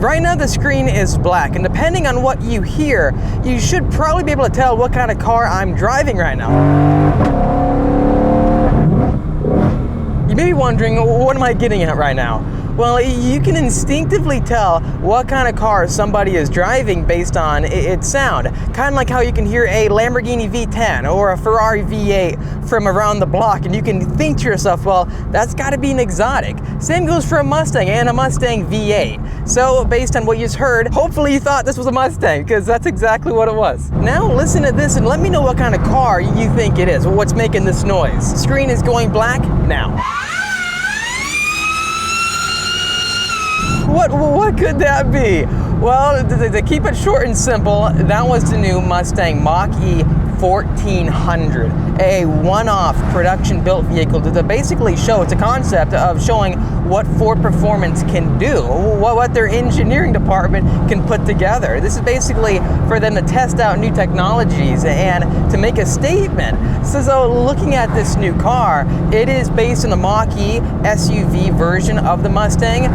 Right now the screen is black, and depending on what you hear, you should probably be able to tell what kind of car I'm driving right now. You may be wondering, what am I getting at right now? Well, you can instinctively tell what kind of car somebody is driving based on its sound. Kind of like how you can hear a Lamborghini V10 or a Ferrari V8 from around the block, and you can think to yourself, well, that's got to be an exotic. Same goes for a Mustang and a Mustang V8. So based on what you just heard, hopefully you thought this was a Mustang, because that's exactly what it was. Now listen to this and let me know what kind of car you think it is. What's making this noise? Screen is going black now. What could that be? Well, to keep it short and simple, that was the new Mustang Mach-E 1400, a one-off production-built vehicle to basically show, it's a concept of showing what Ford Performance can do, what their engineering department can put together. This is basically for them to test out new technologies and to make a statement. So looking at this new car, it is based on the Mach-E SUV version of the Mustang,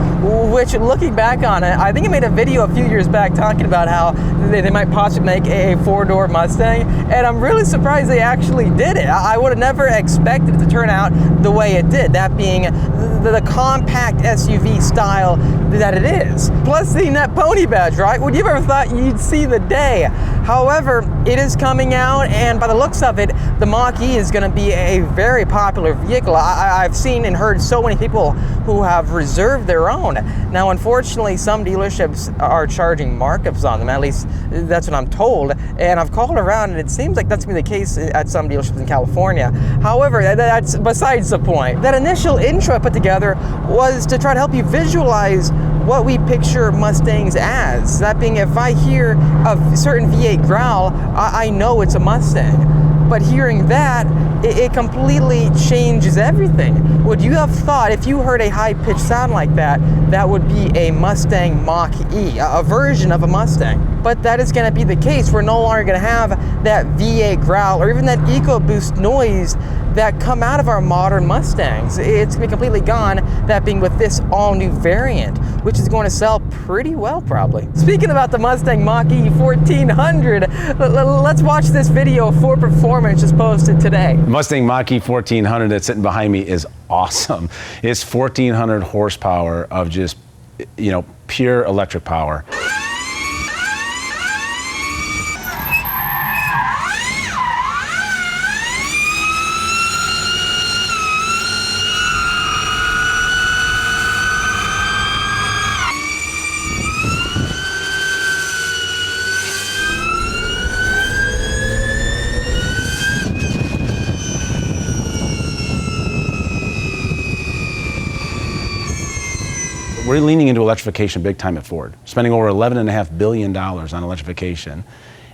which, looking back on it, I think I made a video a few years back talking about how they might possibly make a four-door Mustang, and I'm really surprised they actually did it. I would have never expected it to turn out the way it did, that being the compact SUV style that it is. Plus seeing that pony badge, right? Would you ever thought you'd see the day? However, it is coming out, and by the looks of it, the Mach-E is going to be a very popular vehicle. I've seen and heard so many people who have reserved their own. Now, unfortunately, some dealerships are charging markups on them, at least that's what I'm told, and I've called around and it seems like that's going to be the case at some dealerships in California. However, that's besides the point. That initial intro I put together was to try to help you visualize what we picture Mustangs as. That being, if I hear a certain V8 growl, I know it's a Mustang. But hearing that, it completely changes everything. Would you have thought, if you heard a high-pitched sound like that, that would be a Mustang Mach-E, a version of a Mustang? But that is going to be the case. We're no longer going to have that V8 growl or even that EcoBoost noise that come out of our modern Mustangs. It's going to be completely gone, that being with this all-new variant, which is going to sell pretty well, probably. Speaking about the Mustang Mach-E 1400, let's watch this video Ford Performance just posted today. The Mustang Mach-E 1400 that's sitting behind me is awesome. It's 1,400 horsepower of just, pure electric power. We're leaning into electrification big time at Ford, spending over $11.5 billion on electrification.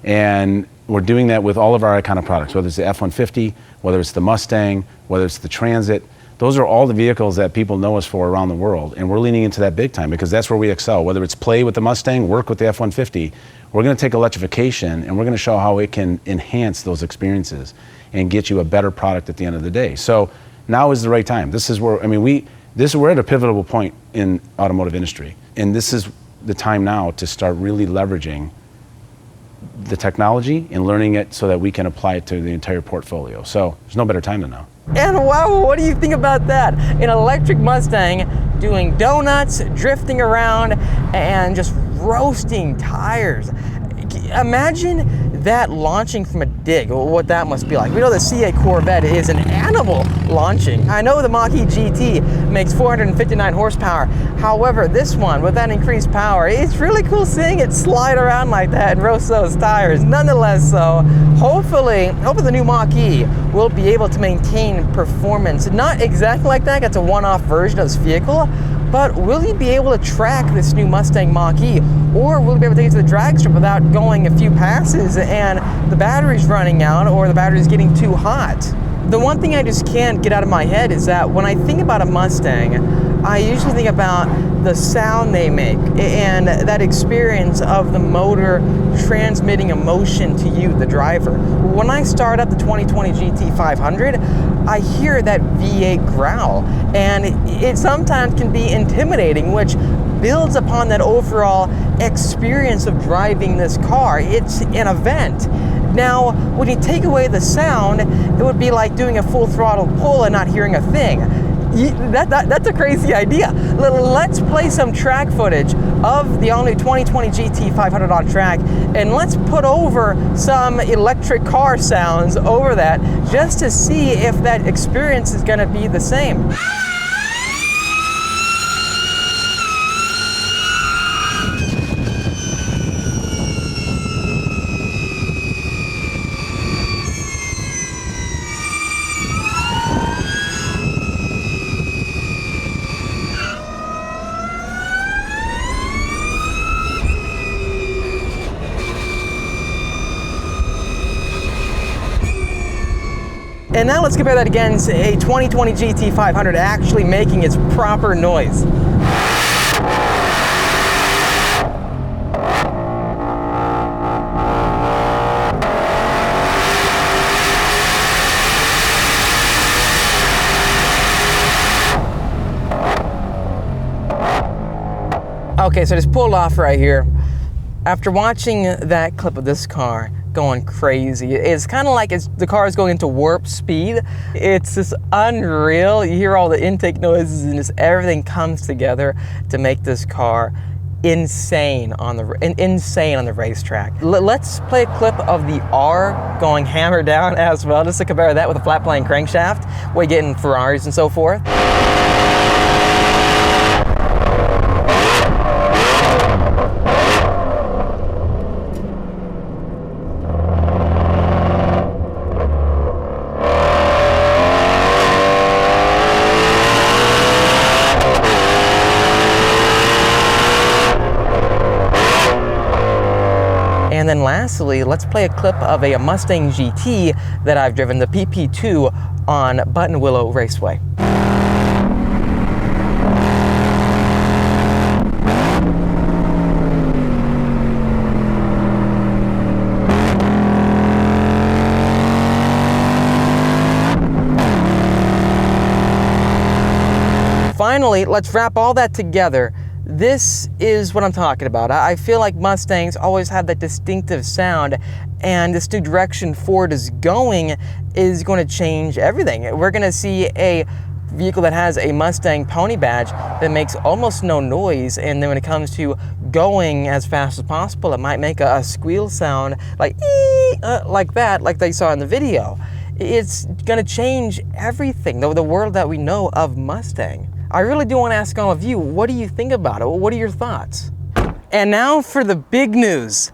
And we're doing that with all of our iconic products, whether it's the F-150, whether it's the Mustang, whether it's the Transit. Those are all the vehicles that people know us for around the world. And we're leaning into that big time because that's where we excel. Whether it's play with the Mustang, work with the F-150, we're going to take electrification and we're going to show how it can enhance those experiences and get you a better product at the end of the day. So now is the right time. This is where, we're at a pivotal point in automotive industry, and this is the time now to start really leveraging the technology and learning it so that we can apply it to the entire portfolio. So there's no better time than now. And wow, what do you think about that? An electric Mustang doing donuts, drifting around, and just roasting tires. Imagine that launching from a dig, what that must be like. We know the C8 Corvette is an animal launching. I know the Mach-E GT makes 459 horsepower. However, this one, with that increased power, it's really cool seeing it slide around like that and roast those tires. Nonetheless, so hopefully the new Mach-E will be able to maintain performance. Not exactly like that, it's a one-off version of this vehicle, but will you be able to track this new Mustang Mach-E, or will you be able to take it to the drag strip without going a few passes and the battery's running out or the battery's getting too hot? the one thing I just can't get out of my head is that when I think about a Mustang, I usually think about the sound they make and that experience of the motor transmitting emotion to you, the driver. When I start up the 2020 GT500, I hear that V8 growl, and it sometimes can be intimidating, which builds upon that overall experience of driving this car. It's an event. Now, when you take away the sound, it would be like doing a full throttle pull and not hearing a thing. That's a crazy idea. Let's play some track footage of the all-new 2020 GT500 on track, and let's put over some electric car sounds over that just to see if that experience is going to be the same. And now let's compare that against a 2020 GT500 actually making its proper noise. Okay, so just pulled off right here. After watching that clip of this car going crazy, it's kind of like the car is going into warp speed. It's just unreal. You hear all the intake noises and just everything comes together to make this car insane on the racetrack. Let's play a clip of the R going hammer down as well, just to compare that with a flat plane crankshaft, way getting Ferraris and so forth. And then lastly, let's play a clip of a Mustang GT that I've driven, the PP2, on Button Willow Raceway. Finally, let's wrap all that together. This is what I'm talking about. I feel like Mustangs always have that distinctive sound, and this new direction Ford is going to change everything. We're going to see a vehicle that has a Mustang pony badge that makes almost no noise, and then when it comes to going as fast as possible, it might make a squeal sound like that, like they saw in the video. It's going to change everything, the world that we know of Mustang. I really do want to ask all of you, what do you think about it? What are your thoughts? And now for the big news.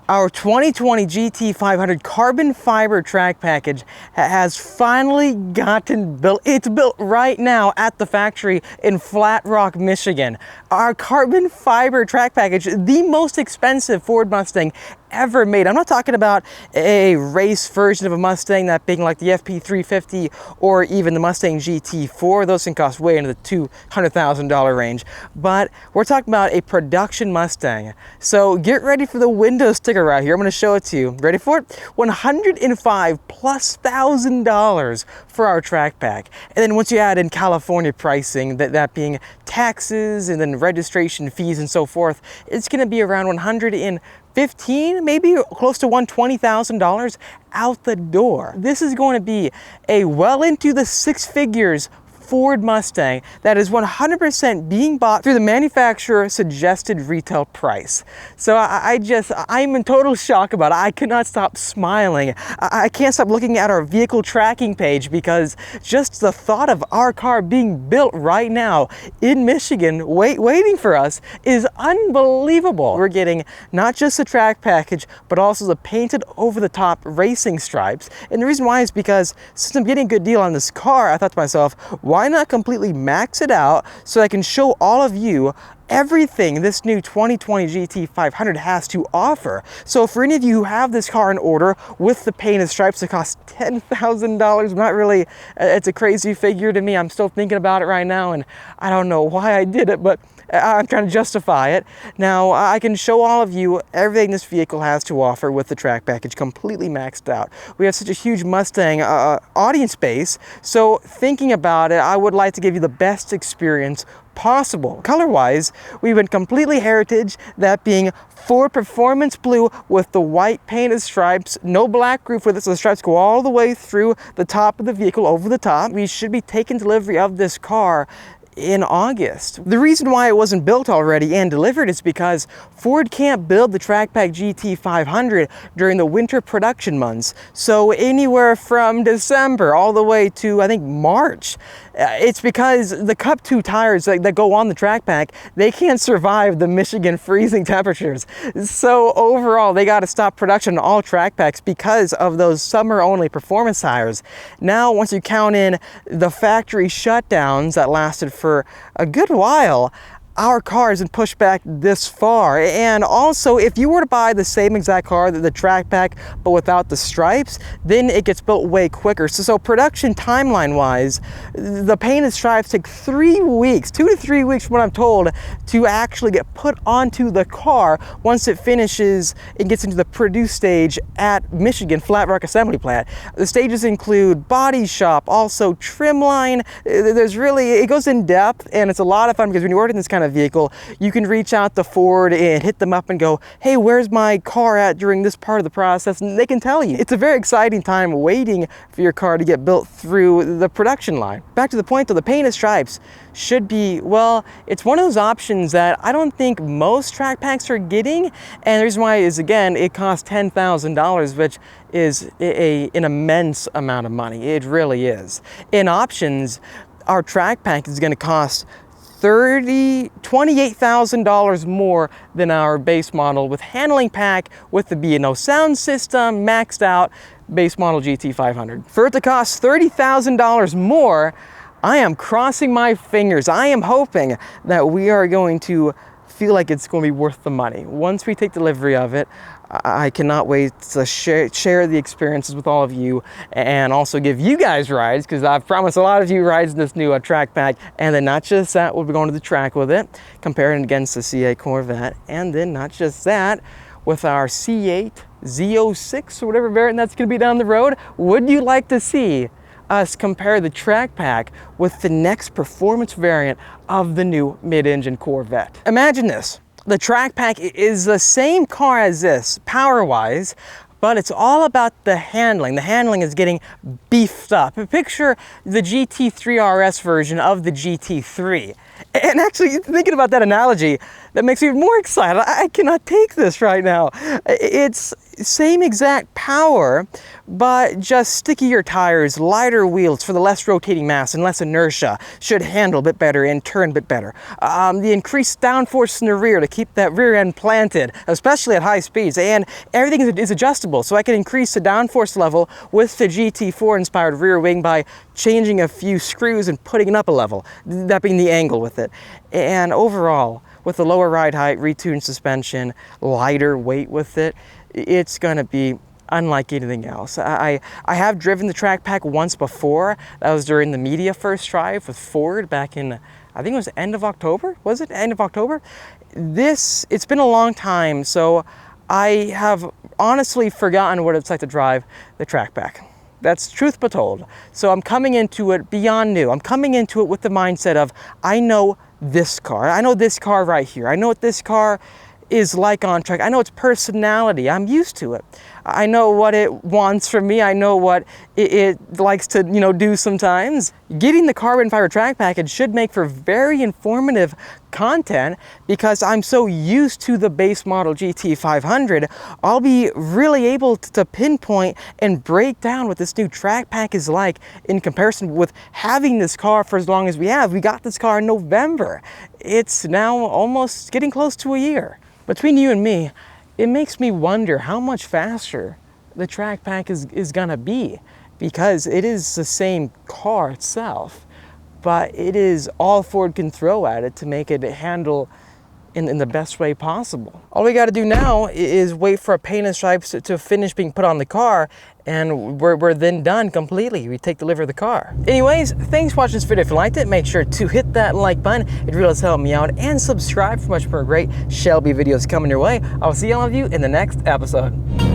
Our 2020 GT500 carbon fiber track package has finally gotten built. It's built right now at the factory in Flat Rock, Michigan. Our carbon fiber track package, the most expensive Ford Mustang ever made. I'm not talking about a race version of a Mustang, that being like the FP350 or even the Mustang GT4. Those can cost way into the $200,000 range. But we're talking about a production Mustang. So get ready for the window sticker right here. I'm going to show it to you. Ready for it? $105,000+ for our track pack. And then once you add in California pricing, that being taxes and then registration fees and so forth, it's going to be around $115,000, maybe close to $120,000 out the door. This is going to be a well into the six figures Ford Mustang that is 100% being bought through the manufacturer suggested retail price. So I'm in total shock about it. I could not stop smiling. I can't stop looking at our vehicle tracking page, because just the thought of our car being built right now in Michigan, waiting for us, is unbelievable. We're getting not just the track package, but also the painted over the top racing stripes. And the reason why is because since I'm getting a good deal on this car, I thought to myself, why not completely max it out so I can show all of you everything this new 2020 GT500 has to offer. So for any of you who have this car in order with the painted stripes, it costs $10,000. Not really, it's a crazy figure to me. I'm still thinking about it right now, and I don't know why I did it, but I'm trying to justify it. Now, I can show all of you everything this vehicle has to offer with the track package completely maxed out. We have such a huge Mustang audience base, so thinking about it, I would like to give you the best experience possible. Color-wise, we went completely heritage, that being Ford Performance Blue with the white painted stripes, no black roof with it, so the stripes go all the way through the top of the vehicle, over the top. We should be taking delivery of this car in August. The reason why it wasn't built already and delivered is because Ford can't build the TrackPack GT500 during the winter production months. So anywhere from December all the way to, I think, March. It's because the Cup 2 tires that go on the TrackPack, they can't survive the Michigan freezing temperatures. So overall, they got to stop production on all TrackPacks because of those summer-only performance tires. Now, once you count in the factory shutdowns that lasted for a good while, our car isn't pushed back this far. And also, if you were to buy the same exact car, the TrackPack, but without the stripes, then it gets built way quicker. So production timeline wise, the painted stripes take 3 weeks, 2 to 3 weeks from what I'm told, to actually get put onto the car. Once it finishes, it gets into the produce stage at Michigan Flat Rock Assembly Plant. The stages include body shop, also trim line. There's really, it goes in depth, and it's a lot of fun because when you're ordering this kind of vehicle, you can reach out to Ford and hit them up and go, hey, where's my car at during this part of the process? And they can tell you. It's a very exciting time waiting for your car to get built through the production line. Back to the point though, the painted stripes should be, well, it's one of those options that I don't think most track packs are getting. And the reason why is, again, it costs $10,000, which is an immense amount of money. It really is. In options, our track pack is going to cost $28,000 more than our base model with handling pack, with the B&O sound system, maxed out base model GT500. For it to cost $30,000 more, I am crossing my fingers. I am hoping that we are going to feel like it's going to be worth the money. Once we take delivery of it, I cannot wait to share the experiences with all of you and also give you guys rides, because I've promised a lot of you rides in this new track pack. And then not just that, we'll be going to the track with it, comparing it against the C8 Corvette. And then not just that, with our C8 Z06 or whatever variant that's going to be down the road, would you like to see us compare the track pack with the next performance variant of the new mid-engine Corvette? Imagine this. The track pack is the same car as this, power-wise, but it's all about the handling. The handling is getting beefed up. Picture the GT3 RS version of the GT3. And actually, thinking about that analogy, that makes me more excited. I cannot take this right now. It's same exact power, but just stickier tires, lighter wheels for the less rotating mass and less inertia. Should handle a bit better and turn a bit better. The increased downforce in the rear to keep that rear end planted, especially at high speeds. And everything is adjustable, so I can increase the downforce level with the GT4 inspired rear wing by changing a few screws and putting it up a level, that being the angle with it. And overall, with the lower ride height, retuned suspension, lighter weight with it, it's gonna be unlike anything else. I have driven the track pack once before. That was during the media first drive with Ford back in, I think it was end of October. Was it end of October? It's been a long time, so I have honestly forgotten what it's like to drive the track pack. That's truth be told. So I'm coming into it beyond new. I'm coming into it with the mindset of, I know this car. I know this car right here. I know what this car is like on track. I know its personality. I'm used to it. I know what it wants from me. I know what it likes to, do sometimes. Getting the carbon fiber track package should make for very informative content because I'm so used to the base model GT500. I'll be really able to pinpoint and break down what this new track pack is like in comparison with having this car for as long as we have. We got this car in November. It's now almost getting close to a year. Between you and me, it makes me wonder how much faster the track pack is gonna be, because it is the same car itself, but it is all Ford can throw at it to make it handle in the best way possible. All we got to do now is wait for our paint and stripes to finish being put on the car, and we're then done completely. We take delivery of the car. Anyways, thanks for watching this video. If you liked it, make sure to hit that like button. It really does help me out, and subscribe for much more great Shelby videos coming your way. I will see all of you in the next episode.